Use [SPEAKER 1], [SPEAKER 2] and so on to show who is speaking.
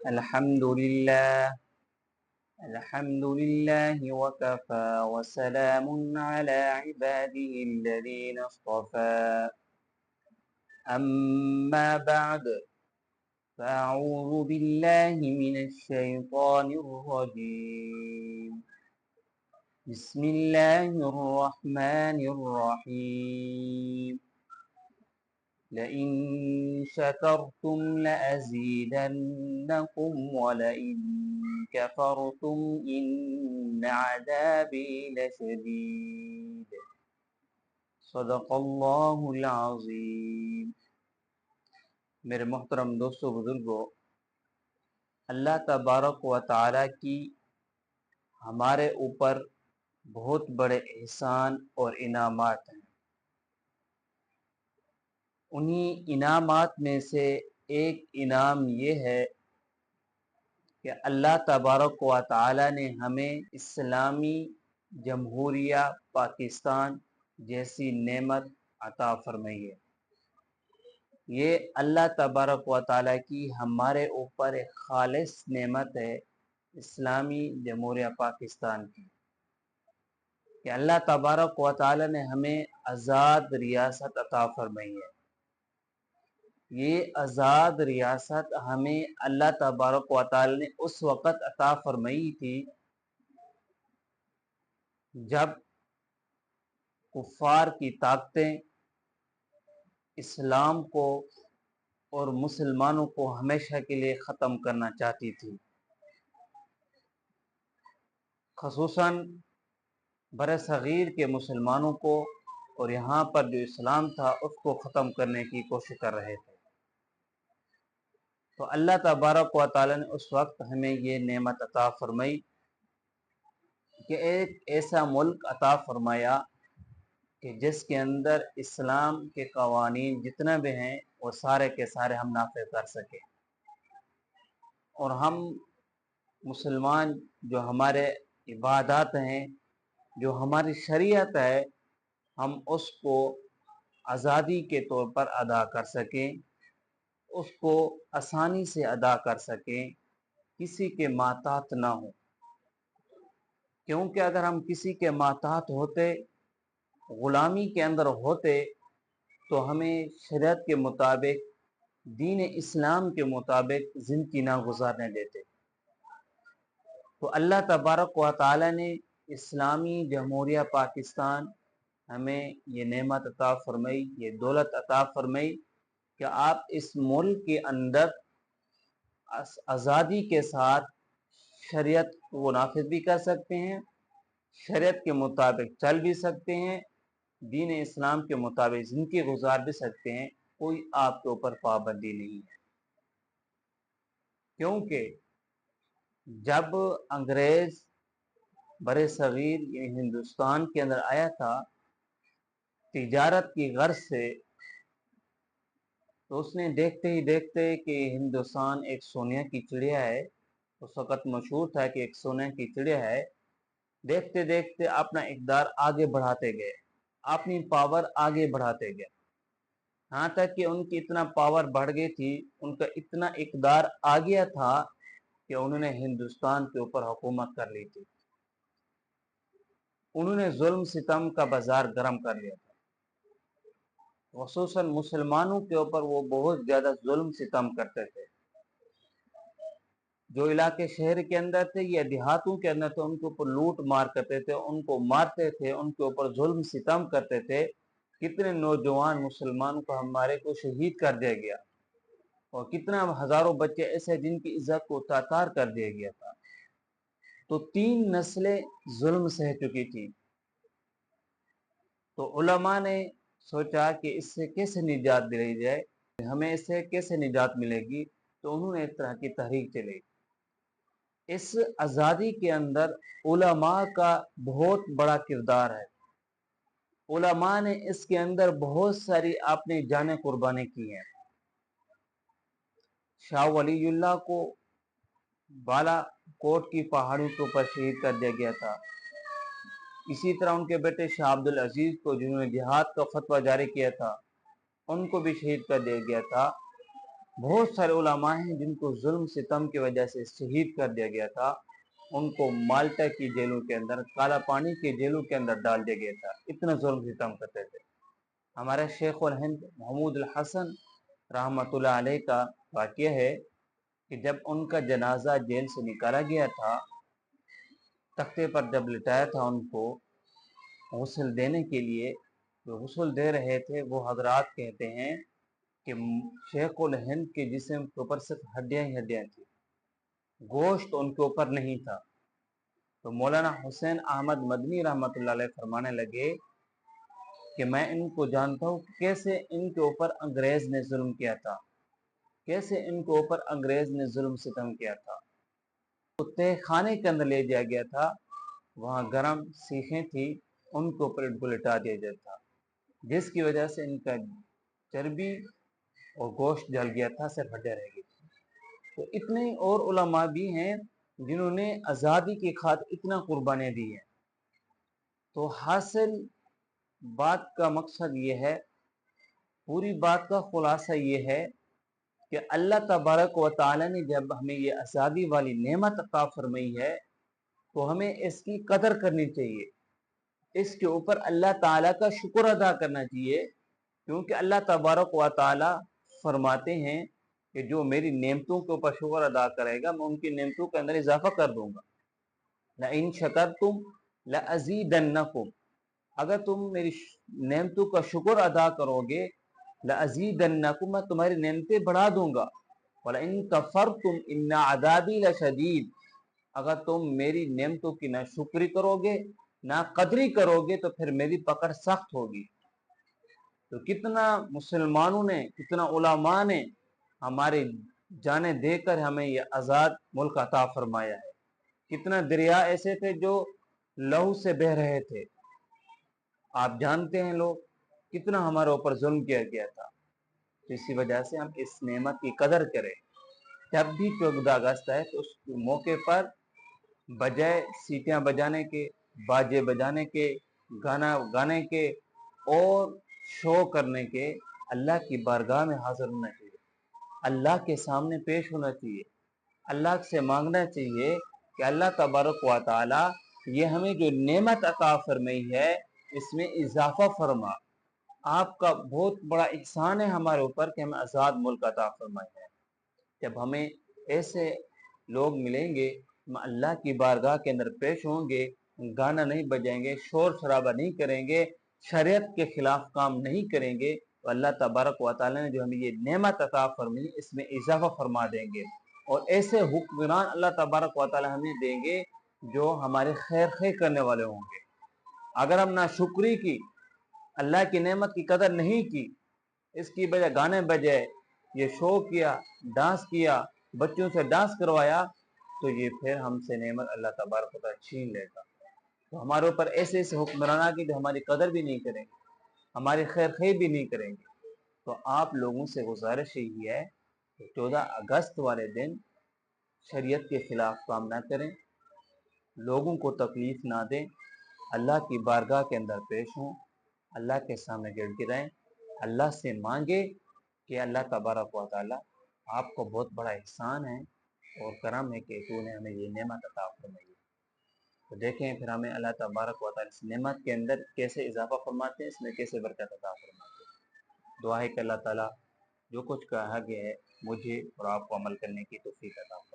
[SPEAKER 1] الحمد لله الحمد لله وكفى وسلام على عباده الذين اصطفى أما بعد فأعوذ بالله من الشيطان الرجيم بسم الله الرحمن الرحيم لئن شكرتم لأزيدنكم ولئن كفرتم إن عذابي لشديد صدق اللہ العظیم۔ میرے محترم دوستو بزرگوں، اللہ تبارک و تعالی کی ہمارے اوپر بہت بڑے احسان اور انعامات ہیں۔ انہی انعامات میں سے ایک انعام یہ ہے کہ اللہ تبارک و تعالی نے ہمیں اسلامی جمہوریہ پاکستان جیسی نعمت عطا فرمائی ہے۔ یہ اللہ تبارک و تعالی کی ہمارے اوپر ایک خالص نعمت ہے اسلامی جمہوریہ پاکستان کی، کہ اللہ تبارک و تعالی نے ہمیں آزاد ریاست عطا فرمائی ہے۔ یہ آزاد ریاست ہمیں اللہ تبارک و تعالی نے اس وقت عطا فرمائی تھی جب کفار کی طاقتیں اسلام کو اور مسلمانوں کو ہمیشہ کے لیے ختم کرنا چاہتی تھی، خصوصاً برصغیر کے مسلمانوں کو، اور یہاں پر جو اسلام تھا اس کو ختم کرنے کی کوشش کر رہے تھے۔ تو اللہ تبارک و تعالی نے اس وقت ہمیں یہ نعمت عطا فرمائی کہ ایک ایسا ملک عطا فرمایا کہ جس کے اندر اسلام کے قوانین جتنے بھی ہیں وہ سارے کے سارے ہم نافذ کر سکیں، اور ہم مسلمان جو ہمارے عبادات ہیں، جو ہماری شریعت ہے، ہم اس کو آزادی کے طور پر ادا کر سکیں، اس کو آسانی سے ادا کر سکیں، کسی کے محتاط نہ ہوں۔ کیونکہ اگر ہم کسی کے محتاط ہوتے، غلامی کے اندر ہوتے، تو ہمیں شریعت کے مطابق، دین اسلام کے مطابق زندگی نہ گزارنے دیتے۔ تو اللہ تبارک و تعالی نے اسلامی جمہوریہ پاکستان ہمیں یہ نعمت عطا فرمائی، یہ دولت عطا فرمائی کہ آپ اس ملک کے اندر آزادی کے ساتھ شریعت کو نافذ بھی کر سکتے ہیں، شریعت کے مطابق چل بھی سکتے ہیں، دین اسلام کے مطابق زندگی گزار بھی سکتے ہیں، کوئی آپ کے اوپر پابندی نہیں ہے۔ کیونکہ جب انگریز برصغیر یعنی ہندوستان کے اندر آیا تھا تجارت کی غرض سے، تو اس نے دیکھتے ہی دیکھتے کہ ہندوستان ایک سونے کی چڑیا ہے، اس وقت مشہور تھا کہ ایک سونے کی چڑیا ہے، دیکھتے دیکھتے اپنا اقدار آگے بڑھاتے گئے، اپنی پاور آگے بڑھاتے گئے، ہاں تک کہ ان کی اتنا پاور بڑھ گئی تھی، ان کا اتنا اقدار آ گیا تھا کہ انہوں نے ہندوستان کے اوپر حکومت کر لی تھی۔ انہوں نے ظلم ستم کا بازار گرم کر لیا تھا، خصوصاً مسلمانوں کے اوپر وہ بہت زیادہ ظلم ستم کرتے تھے۔ جو علاقے شہر کے اندر تھے یا دیہاتوں کے اندر تھے، ان کے اوپر لوٹ مار کرتے تھے، ان کو مارتے تھے، ان کے اوپر ظلم ستم کرتے تھے۔ کتنے نوجوان مسلمانوں کو ہمارے کو شہید کر دیا گیا، اور کتنا ہزاروں بچے ایسے جن کی عزت کو تاتار کر دیا گیا تھا۔ تو 3 نسلیں ظلم سہ چکی تھی۔ تو علماء نے سوچا کہ اس سے کیسے نجات دلائی جائے، ہمیں اس سے کیسے نجات ملے گی، تو انہوں نے ایک طرح کی تحریک چلائی۔ اس آزادی کے اندر علماء کا بہت بڑا کردار ہے۔ علماء نے اس کے اندر بہت ساری اپنی جانیں قربانی کی ہیں۔ شاہ ولی اللہ کو بالا کوٹ کی پہاڑیوں کے اوپر شہید کر دیا گیا تھا۔ اسی طرح ان کے بیٹے شاہ عبد العزیز کو، جنہوں نے جہاد کا فتویٰ جاری کیا تھا، ان کو بھی شہید کر دیا گیا تھا۔ بہت سارے علماء ہیں جن کو ظلم ستم کی وجہ سے شہید کر دیا گیا تھا، ان کو مالٹا کی جیلوں کے اندر، کالا پانی کے جیلوں کے اندر ڈال دیا گیا تھا، اتنا ظلم ستم کرتے تھے۔ ہمارے شیخ الہند محمود الحسن رحمۃ اللہ علیہ کا واقعہ ہے کہ جب ان کا جنازہ جیل سے نکالا گیا تھا، تختے پر جب لٹایا تھا ان کو غسل دینے کے لیے، جو غسل دے رہے تھے وہ حضرات کہتے ہیں کہ شیخ الہند کے جسم کے اوپر صرف ہڈیاں ہی ہڈیاں تھیں، گوشت ان کے اوپر نہیں تھا۔ تو مولانا حسین احمد مدنی رحمۃ اللہ علیہ فرمانے لگے کہ میں ان کو جانتا ہوں کہ کیسے ان کے اوپر انگریز نے ظلم کیا تھا، کیسے ان کے اوپر انگریز نے ظلم ستم کیا تھا۔ تو تہ خانے کے اندر لے جایا گیا تھا، وہاں گرم سیخیں تھی، ان کے اوپر ان کو لٹا دیا جاتا تھا، جس کی وجہ سے ان کا چربی اور گوشت جل گیا تھا، صرف ہڈیاں رہ گئی تھی۔ تو اتنے اور علماء بھی ہیں جنہوں نے آزادی کی خاطر اتنا قربانیاں دی ہیں۔ تو حاصل بات کا مقصد یہ ہے، پوری بات کا خلاصہ یہ ہے کہ اللہ تبارک و تعالی نے جب ہمیں یہ آزادی والی نعمت عطا فرمائی ہے تو ہمیں اس کی قدر کرنی چاہیے، اس کے اوپر اللہ تعالیٰ کا شکر ادا کرنا چاہیے، کیونکہ اللہ تبارک و تعالی فرماتے ہیں کہ جو میری نعمتوں کے اوپر شکر ادا کرے گا میں ان کی نعمتوں کے اندر اضافہ کر دوں گا۔ لَإِن شَكَرْتُمْ لَأَزِيدَنَّكُمْ، اگر تم میری نعمتوں کا شکر ادا کرو گے، لَأَزِيدَنَّكُمْ، میں تمہاری نعمتیں بڑھا دوں گا، وَلَإِن كَفَرْتُمْ إِنَّ عَذَابِي لَشَدِيدٌ، اگر تم میری نعمتوں کی نہ شکری کرو گے نہ قدری کرو گے تو پھر میری پکڑ سخت ہوگی۔ تو کتنا مسلمانوں نے، کتنا علماء نے ہماری جانیں دے کر ہمیں یہ آزاد ملک عطا فرمایا ہے۔ کتنا دریا ایسے تھے جو لہو سے بہہ رہے تھے، آپ جانتے ہیں لوگ کتنا ہمارے اوپر ظلم کیا گیا تھا۔ اسی وجہ سے ہم اس نعمت کی قدر کریں۔ جب بھی 14 اگست ہے تو اس موقع پر بجائے سیٹیاں بجانے کے، باجے بجانے کے، گانا گانے کے اور شو کرنے کے، اللہ کی بارگاہ میں حاضر ہونا چاہیے، اللہ کے سامنے پیش ہونا چاہیے، اللہ سے مانگنا چاہیے کہ اللہ تبارک و تعالی یہ ہمیں جو نعمت عطا فرمائی ہے اس میں اضافہ فرما۔ آپ کا بہت بڑا احسان ہے ہمارے اوپر کہ ہمیں آزاد ملک عطا فرمایا ہے۔ جب ہمیں ایسے لوگ ملیں گے، ہم اللہ کی بارگاہ کے اندر پیش ہوں گے، گانا نہیں بجائیں گے، شور شرابہ نہیں کریں گے، شریعت کے خلاف کام نہیں کریں گے، تو اللہ تبارک و تعالی نے جو ہمیں یہ نعمت عطا فرمائی اس میں اضافہ فرما دیں گے، اور ایسے حکمران اللہ تبارک و تعالی ہمیں دیں گے جو ہمارے خیر خیر کرنے والے ہوں گے۔ اگر ہم نہ شکری کی، اللہ کی نعمت کی قدر نہیں کی، اس کی بجائے گانے بجائے، یہ شو کیا، ڈانس کیا، بچوں سے ڈانس کروایا، تو یہ پھر ہم سے نعمت اللہ تبارک و تعالی چھین لے گا۔ تو ہمارے اوپر ایسے ایسے حکمران کی جو ہماری قدر بھی نہیں کریں گے، ہماری خیر خیر بھی نہیں کریں گے۔ تو آپ لوگوں سے گزارش یہی ہے کہ 14 اگست والے دن شریعت کے خلاف کام نہ کریں، لوگوں کو تکلیف نہ دیں، اللہ کی بارگاہ کے اندر پیش ہوں، اللہ کے سامنے گڑ گرائیں، اللہ سے مانگے کہ اللہ تبارک و تعالی آپ کو بہت بڑا احسان ہے اور کرم ہے کہ تو نے ہمیں یہ نعمت عطا فرمائی ہے۔ تو دیکھیں پھر ہمیں اللہ تبارک و تعالی اس نعمت کے اندر کیسے اضافہ فرماتے ہیں، اس میں کیسے برکت عطا فرماتے ہیں۔ دعا ہے کہ اللہ تعالیٰ جو کچھ کہا گیا ہے مجھے اور آپ کو عمل کرنے کی توفیق عطا فرمائے۔